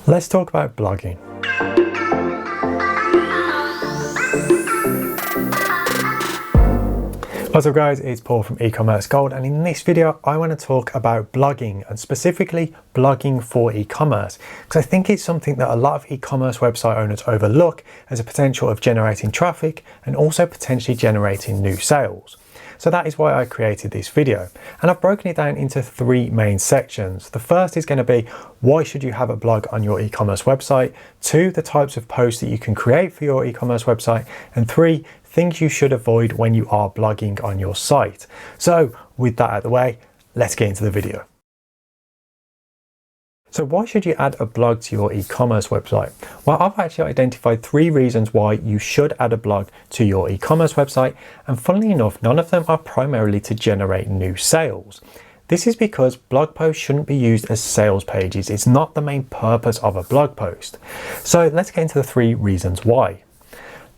Let's talk about blogging. What's up guys, it's Paul from Ecommerce Gold, and in this video I want to talk about blogging, and specifically blogging for e-commerce, because I think it's something that a lot of e-commerce website owners overlook as a potential of generating traffic and also potentially generating new sales. So that is why I created this video, and I've broken it down into three main sections. The first is going to be why should you have a blog on your e-commerce website, 2, the types of posts that you can create for your e-commerce website, and 3, things you should avoid when you are blogging on your site. So with that out of the way, let's get into the video. So why should you add a blog to your e-commerce website? Well, I've actually identified 3 reasons why you should add a blog to your e-commerce website, and funnily enough, none of them are primarily to generate new sales. This is because blog posts shouldn't be used as sales pages. It's not the main purpose of a blog post. So let's get into the 3 reasons why.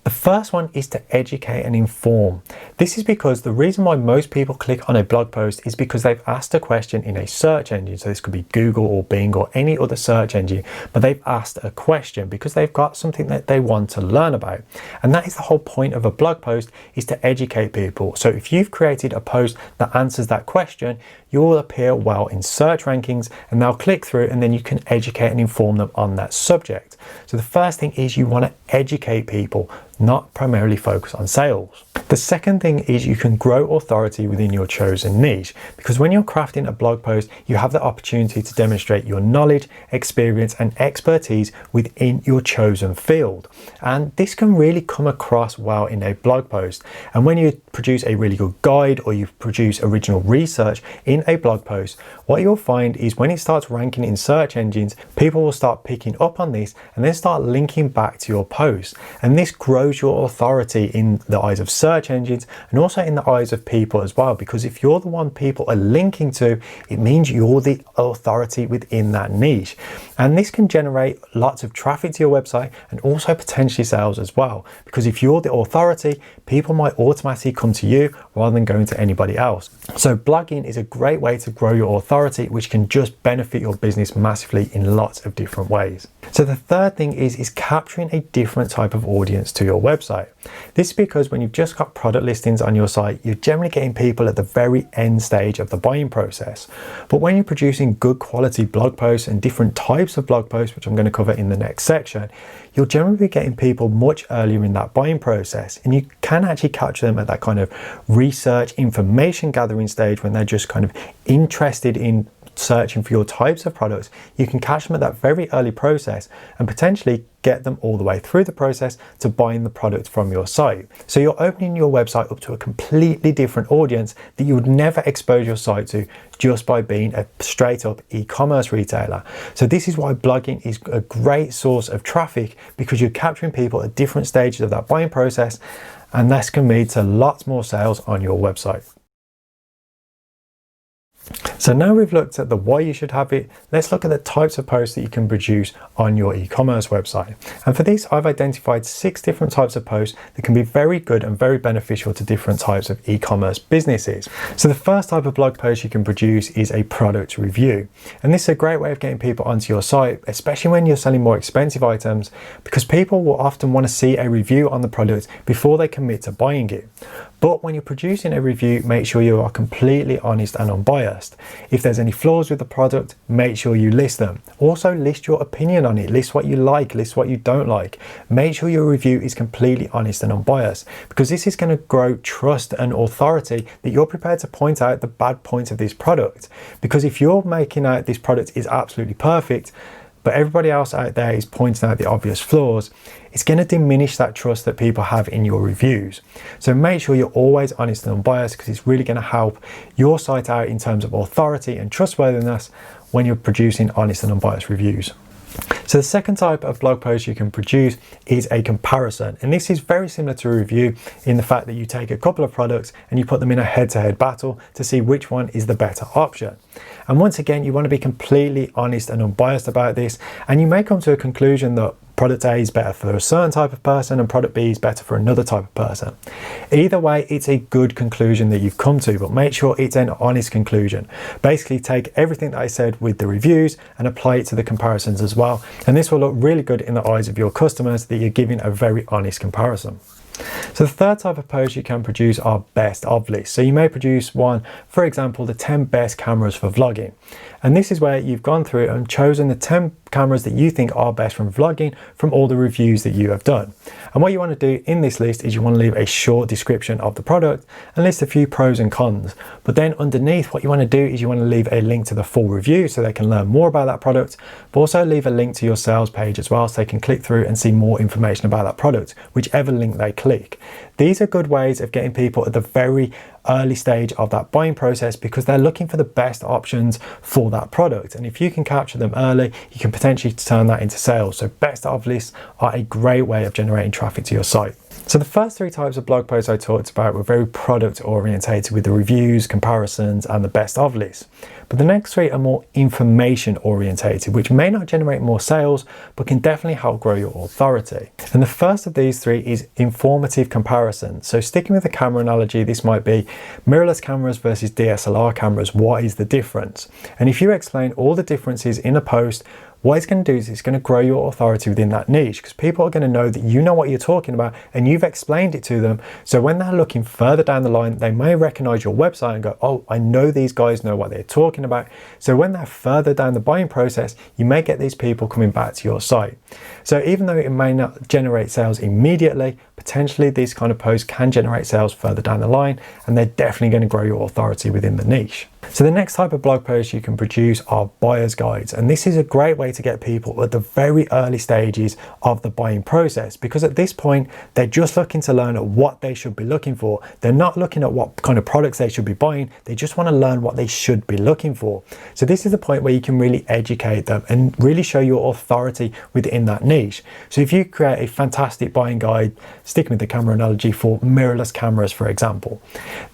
The first one is to educate and inform. This is because the reason why most people click on a blog post is because they've asked a question in a search engine. So this could be Google or Bing or any other search engine, but they've asked a question because they've got something that they want to learn about. And that is the whole point of a blog post, is to educate people. So if you've created a post that answers that question, you will appear well in search rankings, and they'll click through, and then you can educate and inform them on that subject. So the first thing is you want to educate people, not primarily focus on sales. The second thing is you can grow authority within your chosen niche, because when you're crafting a blog post, you have the opportunity to demonstrate your knowledge, experience, and expertise within your chosen field. And this can really come across well in a blog post. And when you produce a really good guide or you produce original research in a blog post, what you'll find is when it starts ranking in search engines, people will start picking up on this and then start linking back to your post. And this grows your authority in the eyes of search engines and also in the eyes of people as well, because if you're the one people are linking to, it means you're the authority within that niche. And this can generate lots of traffic to your website and also potentially sales as well, because if you're the authority, people might automatically come to you rather than going to anybody else. So blogging is a great way to grow your authority, which can just benefit your business massively in lots of different ways. So the third thing is capturing a different type of audience to your website. This is because when you've just got product listings on your site, you're generally getting people at the very end stage of the buying process. But when you're producing good quality blog posts and different types of blog posts, which I'm going to cover in the next section, you'll generally be getting people much earlier in that buying process, and you can actually capture them at that kind of research information gathering stage when they're just kind of interested in searching for your types of products. You can catch them at that very early process and potentially get them all the way through the process to buying the product from your site. So you're opening your website up to a completely different audience that you would never expose your site to just by being a straight up e-commerce retailer. So this is why blogging is a great source of traffic, because you're capturing people at different stages of that buying process, and this can lead to lots more sales on your website. So now we've looked at the why you should have it, let's look at the types of posts that you can produce on your e-commerce website. And for this, I've identified 6 different types of posts that can be very good and very beneficial to different types of e-commerce businesses. So the first type of blog post you can produce is a product review. And this is a great way of getting people onto your site, especially when you're selling more expensive items, because people will often want to see a review on the product before they commit to buying it. But when you're producing a review, make sure you are completely honest and unbiased. If there's any flaws with the product, make sure you list them. Also list your opinion on it, list what you like, list what you don't like. Make sure your review is completely honest and unbiased, because this is going to grow trust and authority that you're prepared to point out the bad points of this product. Because if you're making out this product is absolutely perfect, but everybody else out there is pointing out the obvious flaws, it's going to diminish that trust that people have in your reviews. So make sure you're always honest and unbiased, because it's really going to help your site out in terms of authority and trustworthiness when you're producing honest and unbiased reviews. So the second type of blog post you can produce is a comparison, and this is very similar to a review in the fact that you take a couple of products and you put them in a head-to-head battle to see which one is the better option. And once again, you want to be completely honest and unbiased about this, and you may come to a conclusion that product A is better for a certain type of person and product B is better for another type of person. Either way, it's a good conclusion that you've come to, but make sure it's an honest conclusion. Basically take everything that I said with the reviews and apply it to the comparisons as well. And this will look really good in the eyes of your customers that you're giving a very honest comparison. So the third type of post you can produce are best of lists. So you may produce one, for example, the 10 best cameras for vlogging. And this is where you've gone through and chosen the 10 cameras that you think are best from vlogging from all the reviews that you have done. And what you want to do in this list is you want to leave a short description of the product and list a few pros and cons. But then underneath, what you want to do is you want to leave a link to the full review so they can learn more about that product, but also leave a link to your sales page as well so they can click through and see more information about that product, whichever link they click. These are good ways of getting people at the very early stage of that buying process because they're looking for the best options for that product. And if you can capture them early, you can potentially turn that into sales. So best of lists are a great way of generating traffic to your site. So the first three types of blog posts I talked about were very product orientated with the reviews, comparisons, and the best of lists. But the next three are more information orientated, which may not generate more sales, but can definitely help grow your authority. And the first of these three is informative comparison. So sticking with the camera analogy, this might be mirrorless cameras versus DSLR cameras. What is the difference? And if you explain all the differences in a post, what it's going to do is it's going to grow your authority within that niche because people are going to know that you know what you're talking about and you've explained it to them. So when they're looking further down the line, they may recognize your website and go, oh, I know these guys know what they're talking about. So when they're further down the buying process, you may get these people coming back to your site. So even though it may not generate sales immediately, potentially these kind of posts can generate sales further down the line, and they're definitely going to grow your authority within the niche. So the next type of blog post you can produce are buyer's guides. And this is a great way to get people at the very early stages of the buying process, because at this point, they're just looking to learn what they should be looking for. They're not looking at what kind of products they should be buying. They just want to learn what they should be looking for. So this is the point where you can really educate them and really show your authority within that niche. So if you create a fantastic buying guide, sticking with the camera analogy for mirrorless cameras, for example,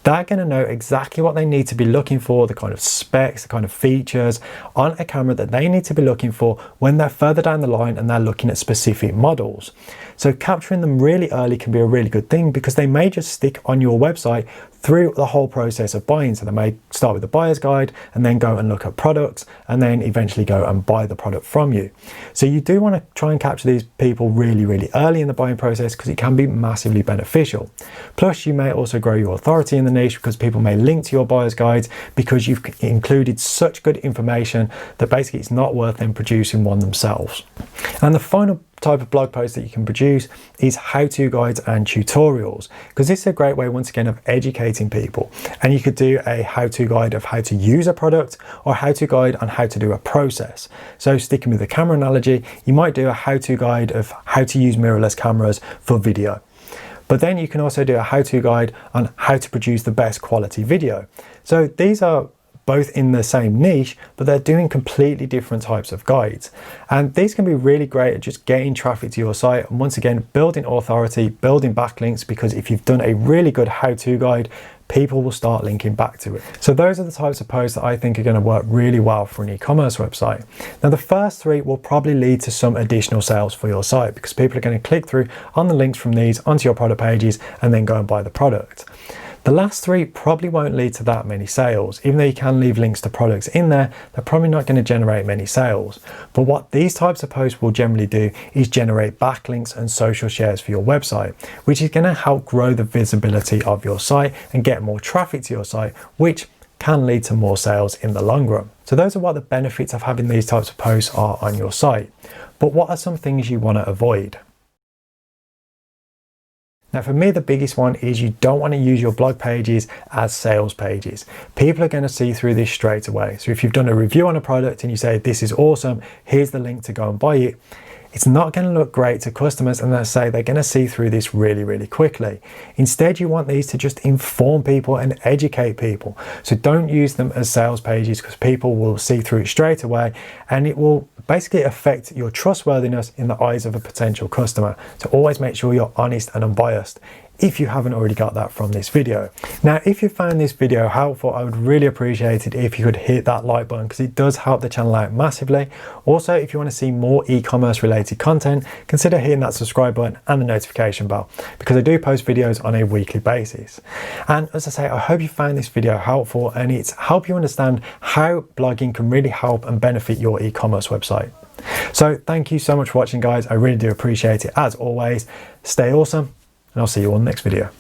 they're going to know exactly what they need to be looking for, the kind of specs, the kind of features on a camera that they need to be looking for when they're further down the line and they're looking at specific models. So capturing them really early can be a really good thing because they may just stick on your website through the whole process of buying. So they may start with the buyer's guide and then go and look at products and then eventually go and buy the product from you. So you do want to try and capture these people really, really early in the buying process because it can be massively beneficial. Plus, you may also grow your authority in the niche because people may link to your buyer's guides because you've included such good information that basically it's not worth them producing one themselves. And the final type of blog post that you can produce is how-to guides and tutorials, because this is a great way once again of educating people. And you could do a how-to guide of how to use a product or how-to guide on how to do a process. So sticking with the camera analogy, you might do a how-to guide of how to use mirrorless cameras for video. But then you can also do a how-to guide on how to produce the best quality video. So these are both in the same niche, but they're doing completely different types of guides. And these can be really great at just getting traffic to your site. And once again, building authority, building backlinks, because if you've done a really good how-to guide, people will start linking back to it. So those are the types of posts that I think are going to work really well for an e-commerce website. Now, the first three will probably lead to some additional sales for your site because people are going to click through on the links from these onto your product pages and then go and buy the product. The last three probably won't lead to that many sales. Even though you can leave links to products in there, they're probably not going to generate many sales. But what these types of posts will generally do is generate backlinks and social shares for your website, which is going to help grow the visibility of your site and get more traffic to your site, which can lead to more sales in the long run. So those are what the benefits of having these types of posts are on your site. But what are some things you want to avoid? Now, for me, the biggest one is you don't want to use your blog pages as sales pages. People are going to see through this straight away. So if you've done a review on a product and you say, this is awesome, here's the link to go and buy it, it's not going to look great to customers, and they'll say they're going to see through this really, really quickly. Instead, you want these to just inform people and educate people. So don't use them as sales pages because people will see through it straight away, and it will basically affect your trustworthiness in the eyes of a potential customer. So always make sure you're honest and unbiased if you haven't already got that from this video. Now, if you found this video helpful, I would really appreciate it if you could hit that like button, because it does help the channel out massively. Also, if you want to see more e-commerce related content, consider hitting that subscribe button and the notification bell, because I do post videos on a weekly basis. And as I say, I hope you found this video helpful and it's helped you understand how blogging can really help and benefit your e-commerce website. So thank you so much for watching, guys. I really do appreciate it. As always, stay awesome, and I'll see you on the next video.